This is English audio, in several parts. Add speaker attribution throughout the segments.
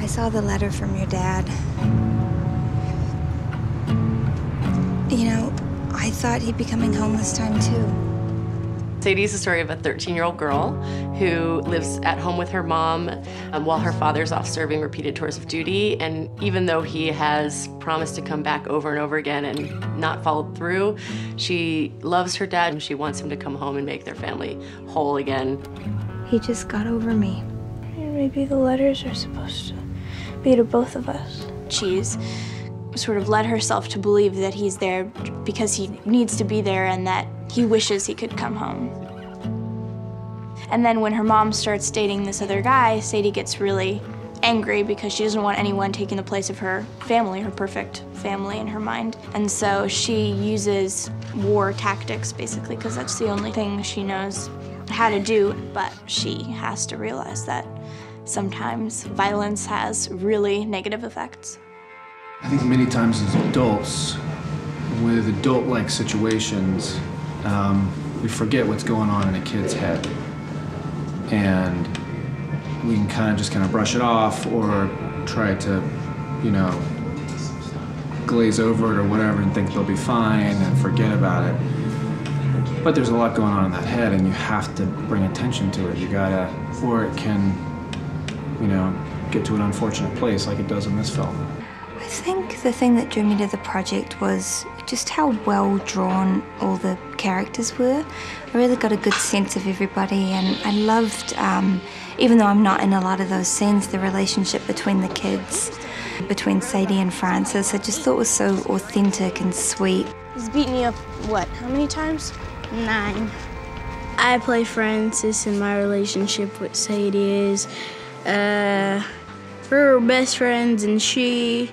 Speaker 1: saw the letter from your dad. You know, I thought he'd be coming home this time too.
Speaker 2: Sadie is the story of a 13-year-old girl who lives at home with her mom while her father's off serving repeated tours of duty. And even though he has promised to come back over and over again and not followed through, she loves her dad and she wants him to come home and make their family whole again.
Speaker 1: He just got over me.
Speaker 3: Maybe the letters are supposed to be to both of us.
Speaker 4: She's sort of led herself to believe that he's there because he needs to be there and that he wishes he could come home. And then when her mom starts dating this other guy, Sadie gets really angry because she doesn't want anyone taking the place of her family, her perfect family in her mind. And so she uses war tactics, basically, because that's the only thing she knows how to do. But she has to realize that sometimes violence has really negative effects.
Speaker 5: I think many times as adults, with adult-like situations, we forget what's going on in a kid's head. And we can kind of brush it off or try to, you know, glaze over it or whatever and think they'll be fine and forget about it. But there's a lot going on in that head and you have to bring attention to it. You gotta, or it can, you know, get to an unfortunate place like it does in this film.
Speaker 1: I think the thing that drew me to the project was just how well drawn all the characters were. I really got a good sense of everybody, and I loved, even though I'm not in a lot of those scenes, the relationship between the kids, between Sadie and Francis, I just thought was so authentic and sweet.
Speaker 3: He's beaten me up, what, how many times? 9.
Speaker 6: I play Francis, and my relationship with Sadie is, we're best friends, and she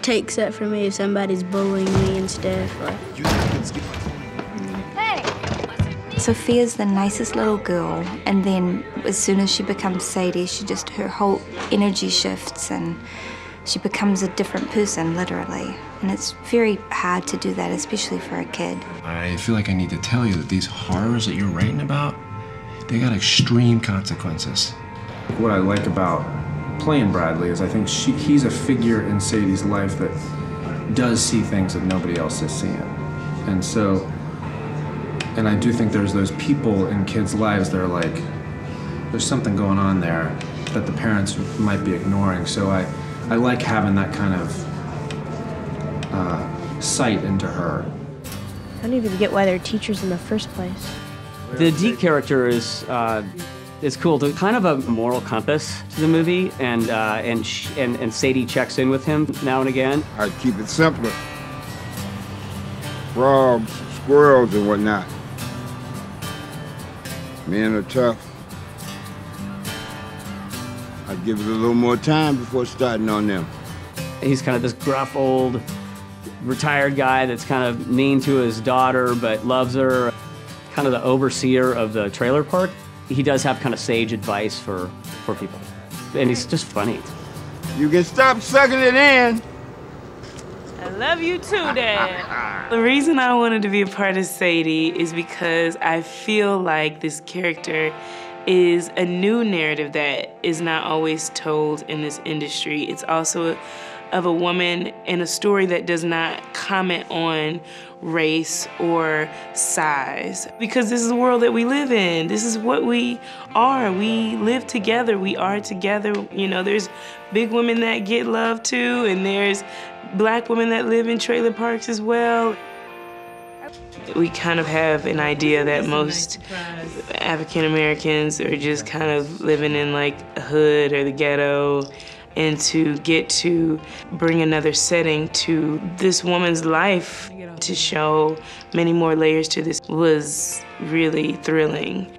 Speaker 6: takes up for me if somebody's bullying me and stuff.
Speaker 1: Hey! Sophia's the nicest little girl, and then as soon as she becomes Sadie, her whole energy shifts and she becomes a different person, literally. And it's very hard to do that, especially for a kid.
Speaker 7: I feel like I need to tell you that these horrors that you're writing about, they got extreme consequences.
Speaker 5: What I like about playing Bradley is I think he's a figure in Sadie's life that does see things that nobody else is seeing. And so, and I do think there's those people in kids' lives that are like, there's something going on there that the parents might be ignoring. So I like having that kind of sight into her.
Speaker 3: I don't even get why they're teachers in the first place.
Speaker 8: The Deke character is cool. There's kind of a moral compass to the movie, and Sadie checks in with him now and again.
Speaker 9: I keep it simpler. Frogs, squirrels, and whatnot. Men are tough. I give it a little more time before starting on them.
Speaker 8: He's kind of this gruff old retired guy that's kind of mean to his daughter but loves her. Kind of the overseer of the trailer park. He does have kind of sage advice for people. And he's just funny.
Speaker 9: You can stop sucking it in.
Speaker 10: I love you too, Dad. The reason I wanted to be a part of Sadie is because I feel like this character is a new narrative that is not always told in this industry. It's also of a woman in a story that does not comment on race or size. Because this is the world that we live in. This is what we are. We live together. We are together. You know, there's big women that get love too, and there's Black women that live in trailer parks as well. We kind of have an idea that most African Americans are just kind of living in like a hood or the ghetto, and to get to bring another setting to this woman's life to show many more layers to this was really thrilling.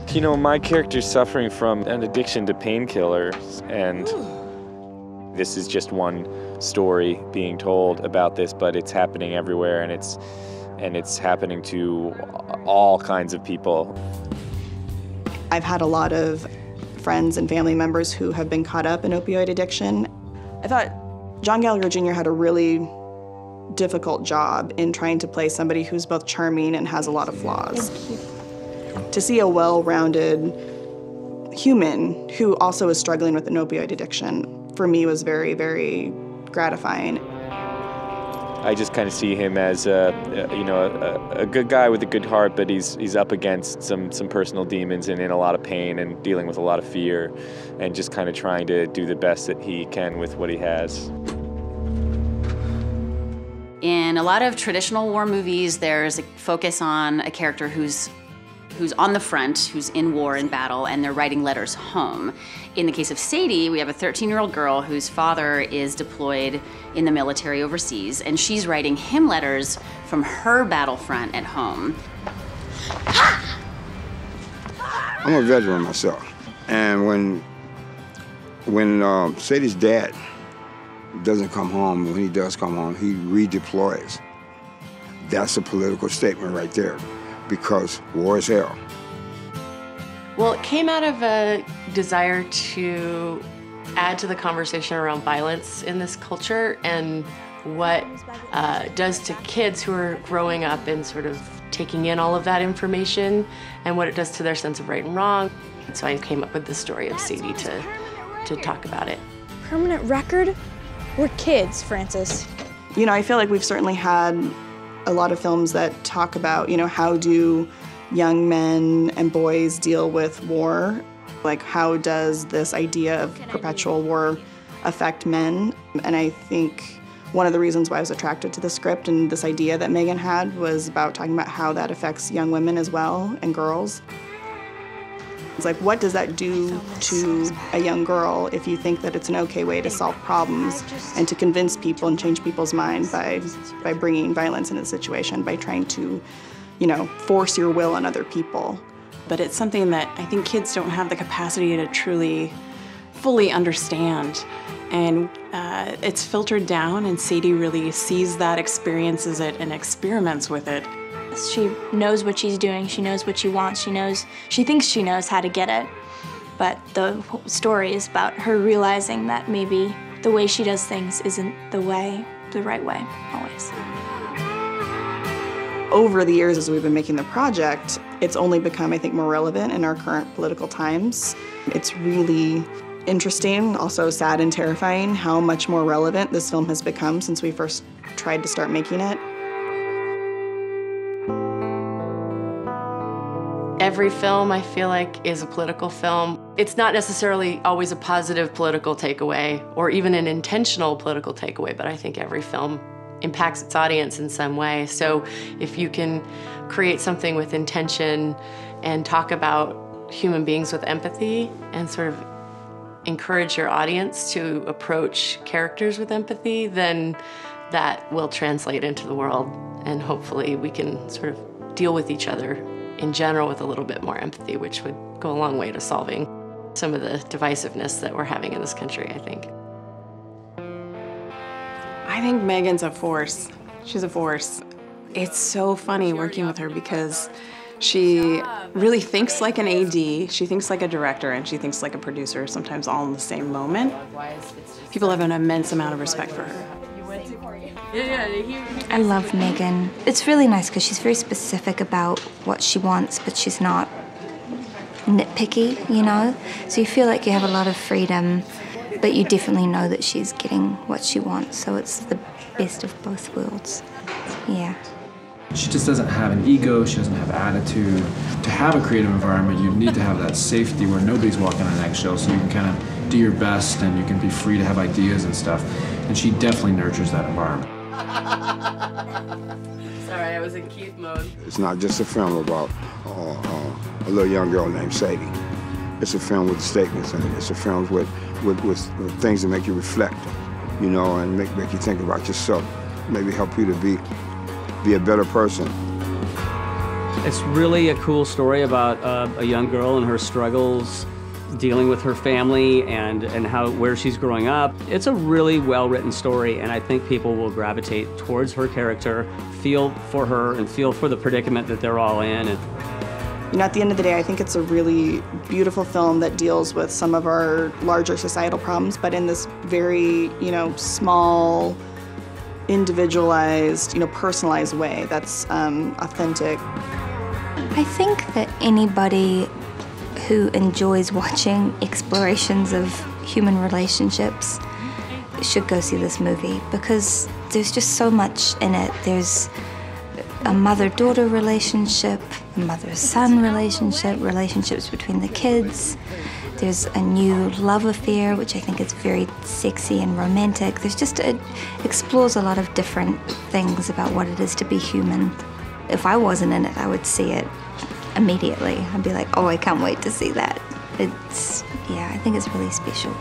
Speaker 11: You know, my character's suffering from an addiction to painkillers, and this is just one story being told about this, but it's happening everywhere, and it's happening to all kinds of people.
Speaker 12: I've had a lot of friends and family members who have been caught up in opioid addiction. I thought John Gallagher Jr. had a really difficult job in trying to play somebody who's both charming and has a lot of flaws. To see a well-rounded human who also is struggling with an opioid addiction, for me was very, very gratifying.
Speaker 11: I just kind of see him as a good guy with a good heart, but he's up against some personal demons and in a lot of pain and dealing with a lot of fear, and just kind of trying to do the best that he can with what he has.
Speaker 13: In a lot of traditional war movies, there's a focus on a character who's on the front, who's in war and battle, and they're writing letters home. In the case of Sadie, we have a 13-year-old girl whose father is deployed in the military overseas, and she's writing him letters from her battlefront at home.
Speaker 9: I'm a veteran myself, and when Sadie's dad doesn't come home, when he does come home, he redeploys. That's a political statement right there, because war is hell.
Speaker 2: Well, it came out of a desire to add to the conversation around violence in this culture and what does to kids who are growing up and sort of taking in all of that information and what it does to their sense of right and wrong. So I came up with the story of Sadie to talk about it.
Speaker 4: Permanent record? We're kids, Francis.
Speaker 12: You know, I feel like we've certainly had a lot of films that talk about, you know, how do young men and boys deal with war? Like, how does this idea of perpetual war affect men? And I think one of the reasons why I was attracted to the script and this idea that Megan had was about talking about how that affects young women as well and girls. It's like, what does that do to a young girl if you think that it's an okay way to solve problems and to convince people and change people's minds by bringing violence into the situation, by trying to, you know, force your will on other people.
Speaker 14: But it's something that I think kids don't have the capacity to truly, fully understand. And it's filtered down, and Sadie really sees that, experiences it, and experiments with it.
Speaker 4: She knows what she's doing, she knows what she wants, she thinks she knows how to get it. But the story is about her realizing that maybe the way she does things isn't the right way, always.
Speaker 12: Over the years as we've been making the project, it's only become, I think, more relevant in our current political times. It's really interesting, also sad and terrifying how much more relevant this film has become since we first tried to start making it.
Speaker 2: Every film, I feel like, is a political film. It's not necessarily always a positive political takeaway or even an intentional political takeaway, but I think every film impacts its audience in some way. So if you can create something with intention and talk about human beings with empathy and sort of encourage your audience to approach characters with empathy, then that will translate into the world, and hopefully we can sort of deal with each other in general with a little bit more empathy, which would go a long way to solving some of the divisiveness that we're having in this country, I think.
Speaker 14: I think Megan's a force. She's a force. It's so funny working with her because she really thinks like an AD, she thinks like a director, and she thinks like a producer, sometimes all in the same moment. People have an immense amount of respect for her.
Speaker 1: I love Megan. It's really nice because she's very specific about what she wants, but she's not nitpicky, you know? So you feel like you have a lot of freedom, but you definitely know that she's getting what she wants, so it's the best of both worlds. Yeah.
Speaker 5: She just doesn't have an ego, she doesn't have attitude. To have a creative environment, you need to have that safety where nobody's walking on eggshells, so you can kind of do your best and you can be free to have ideas and stuff. And she definitely nurtures that environment.
Speaker 2: Sorry, I was in Keith mode.
Speaker 9: It's not just a film about a little young girl named Sadie. It's a film with statements in it. It's a film with things that make you reflect, you know, and make you think about yourself. Maybe help you to be a better person.
Speaker 8: It's really a cool story about a young girl and her struggles dealing with her family and where she's growing up. It's a really well-written story, and I think people will gravitate towards her character, feel for her, and feel for the predicament that they're all in.
Speaker 12: You know, at the end of the day, I think it's a really beautiful film that deals with some of our larger societal problems, but in this very, you know, small, individualized, you know, personalized way that's authentic.
Speaker 1: I think that anybody who enjoys watching explorations of human relationships should go see this movie, because there's just so much in it. There's a mother-daughter relationship, a mother-son relationship, relationships between the kids. There's a new love affair, which I think is very sexy and romantic. It explores a lot of different things about what it is to be human. If I wasn't in it, I would see it immediately. I'd be like, oh, I can't wait to see that. Yeah, I think it's really special.